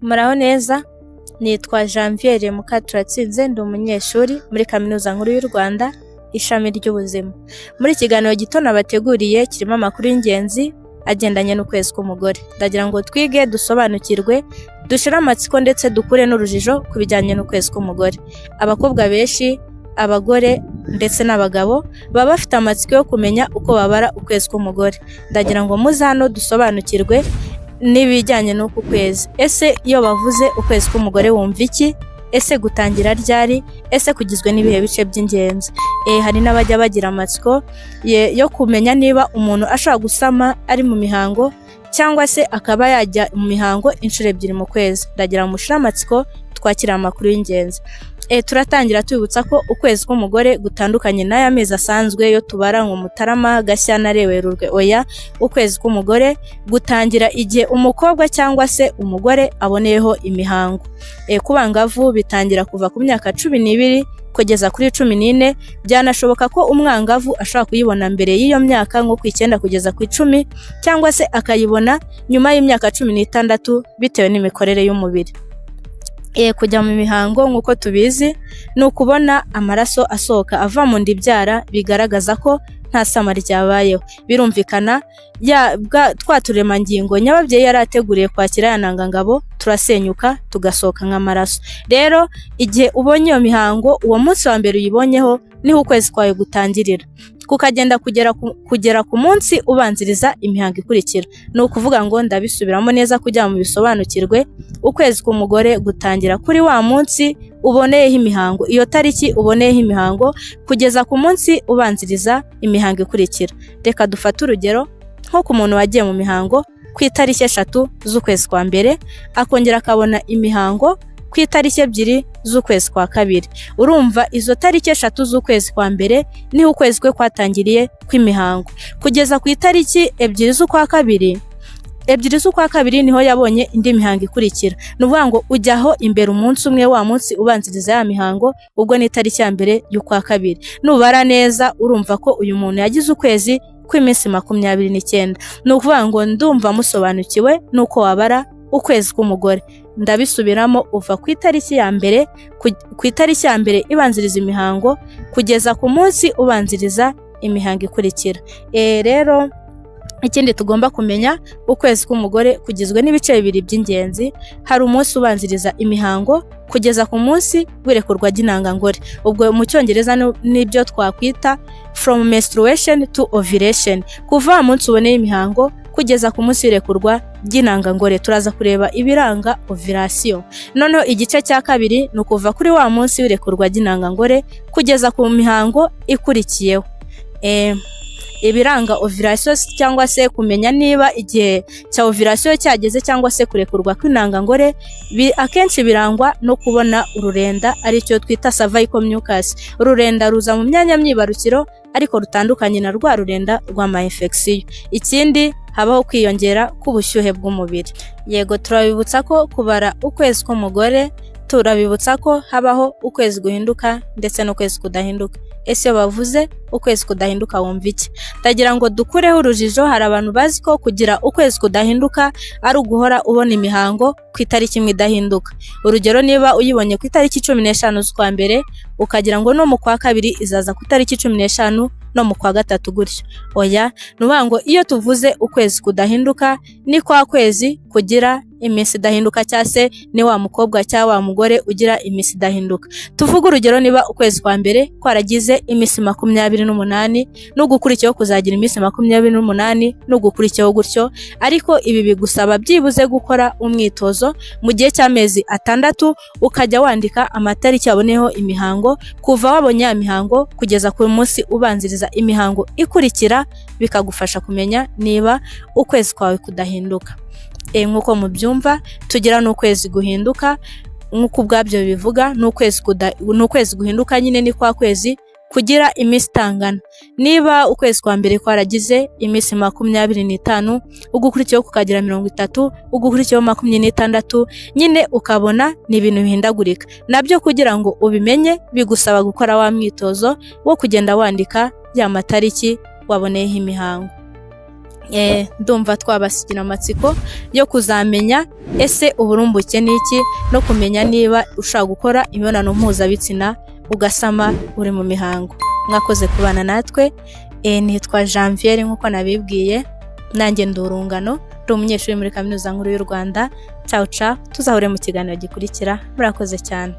Muraho neza, nitwa Janviere Mukaturatsinze, ndi umunyeshuri muri Kaminuza Nkuru y'u Rwanda, ishami ry'ubuzima. Muri kiganiro gito nabateguriye kirimo amakuru y'ingenzi agendanye n'ukwezi k'umugore. Ndagira ngo twige, dusobanukirwe, dushire amatsiko ndetse dukure n'urujijo ku bijyanye n'ukwezi k'umugore. Abakobwa benshi, abagore ndetse n'abagabo baba bafite amatsiko yo kumenya uko babara ukwezi k'umugore. Ndagira ngo muze hano dusobanukirwe n'ibijyanye n'uku kwezi. Ese iyo bavuze ukwezi k'umugore wumva iki? Ese gutangira ryari? Ese kugizwe n'ibihe bice by'ingenzi? Hari n'abajya bagira amatsiko yo kumenya niba umuntu ashaka gusama ari mu mihango cyangwa se akaba yajya mu mihango inshuro ebyiri mu kwezi. Ndagira ngo mushire amatsiko twakira amakuru y'ingenzi. Turatangira tubibutsa ko ukwezi k'umugore gutandukanye n'aya mezi asanzwe yo tubara ngo Mutarama, Gashyantare, Werurwe. Oya, ukwezi k'umugore gutangira igihe umukobwa cyangwa se umugore aboneyeho imihango. Ku bangavu bitangira kuva ku myaka 12 kugeza kuri 14. Byanashoboka ko umwangavu ashobora kuyibona mbere y'iyo myaka nko ku 9 kugeza ku 10, cyangwa se akayibona nyuma y'imyaka 16 bitewe n'imikorere y'umubiri. Kujya mu mihango nk'uko tubizi ni ukubona amaraso asohoka ava mu nda ibyara, bigaragaza ko nta sama ryabayeho. Birumvikana twa turemangingo nyababyeyi yari ateguriye kwakira ya ntangangabo turasenyuka tugasohoka nk'amaraso. Rero igihe ubonye iyo mihango, uwo munsi wa mbere uyibonyeho niho ukwezi kwawe gutangirira, kukagenda kugera ku munsi ubanziriza imihango ikurikira. Ni ukuvuga ngo ndabisubiramo neza kugira mu bisobanukirwe. Ukwezi k'umugore gutangira kuri wa munsi uboneyeho imihango, iyo tariki uboneyeho imihango, kugeza ku munsi ubanziriza imihango ikurikira. Reka dufate urugero nko ku muntu wagiye mu mihango ku itariki 3 z'ukwezi kwa mbere, akongera akabona imihango ku itariki 2 z'ukwezi kwa kabiri. Urumva izo tariki 3 z'ukwezi kwa mbere niho ukwezi kwe kwatangiriye kw'imihango, kugeza ku itariki 2 z'ukwa kabiri. 2 z'ukwa kabiri niho yabonye indi mihango ikurikira. Nuvuga ngo ujyaho imbere umunsi umwe, wa munsi ubanziriza ya mihango, ubwo ni itariki ya mbere y'ukwa kabiri. Nubara neza urumva ko uyu muntu yagize ukwezi kw'iminsi 29. Ni ukuvuga ngo ndumva musobanukiwe nuko wabara ukwezi k'umugore. Ndabisubiramo, uva ku itariki ya mbere ibanziriza imihango kugeza ku munsi ubanziriza imihango ikurikira. Rero ikindi tugomba kumenya, ukwezi k'umugore kugizwe n'ibice bibiri by'ingenzi. Hari umunsi ubanziriza imihango kugeza ku munsi w'irekurwa ry'intangangore. Ubwo mu Cyongereza nibyo twakwita from menstruation to ovulation. Kuva umunsi uboneye imihango kugeza ku munsi w'irekurwa ry'intangangore. Turaza kureba ibiranga ovulation. Noneho igice cya kabiri ni ukuva kuri wa munsi w'irekurwa ry'intangangore kugeza ku mihango ikurikiyeho. Ibiranga ovulation cyangwa se kumenya niba igihe cya ovulation cyageze cyangwa se kurekurwa kw'intangangore, akenshi birangwa no kubona ururenda, aricyo twita cervical mucus. Ururenda ruza mu myanya myibarukiro ariko rutandukanye na rwa rurenda rw'ama infection. Ikindi habaho kwiyongera k'ubushyuhe bw'umubiri. Yego, turabibutsa ko kubara ukwezi k'umugore, turabibutsa ko habaho ukwezi guhinduka ndetse n'ukwezi kudahinduka. Ese bavuze ukwezi kudahinduka wumva iki? Ndagira ngo dukureho urujijo. Hari abantu bazi ko kugira ukwezi kudahinduka ari uguhora ubona imihango ku itariki imwe idahinduka. Urugero, niba uyibonye ku itariki 15 z'ukwa mbere, ukagira ngo no mu kwa kabiri izaza ku itariki 15 no mu kwa gatatu gutyo. Oya, nuvuga ngo iyo tuvuze ukwezi kudahinduka ni kwa kwezi kugira iminsi idahinduka, cyangwa se ni wa mukobwa cyangwa wa mugore ugira iminsi idahinduka. Tuvuga urugero, niba ukwezi kwa mbere kwaragize iminsi 28 n'ugukurikiyeho kuzagira iminsi 28 n'ugukurikiyeho gutyo, ariko ibi bigusaba byibuze gukora umwitozo mu gihe cy'amezi 6, ukajya wandika amatariki yaboneyeho imihango kuva wabonye ya mihango kugeza ku munsi ubanziriza imihango ikurikira, bikagufasha kumenya niba ukwezi kwawe kudahinduka. Nk'uko mubyumva, tugira n'ukwezi guhinduka nk'uko ubwabyo bivuga. N'ukwezi guhinduka nyine ni kwa kwezi kugira iminsi itangana. Niba ukwezi kwa mbere kwaragize iminsi 25, ugukurikiyeho kukagira 30, ugukurikiyeho 26, nyine ukabona ni ibintu bihindagurika. Nabyo kugira ngo ubimenye bigusaba gukora wa mwitozo wo kugenda wandika ya matariki waboneyeho imihango. ndumva twabasigira amatsiko yo kuzamenya ese uburumbuke ni iki, no kumenya niba ushaka gukora imibonano mpuzabitsina ugasama uri mu mihango. Mwakoze kubana natwe. Nitwa Janviere nk'uko nabibwiye, nanjye ndi Urungano, ndi umunyeshuri muri Kaminuza Nkuru y'u Rwanda. Ciao ciao, tuzahure mu kiganiro gikurikira. Murakoze cyane.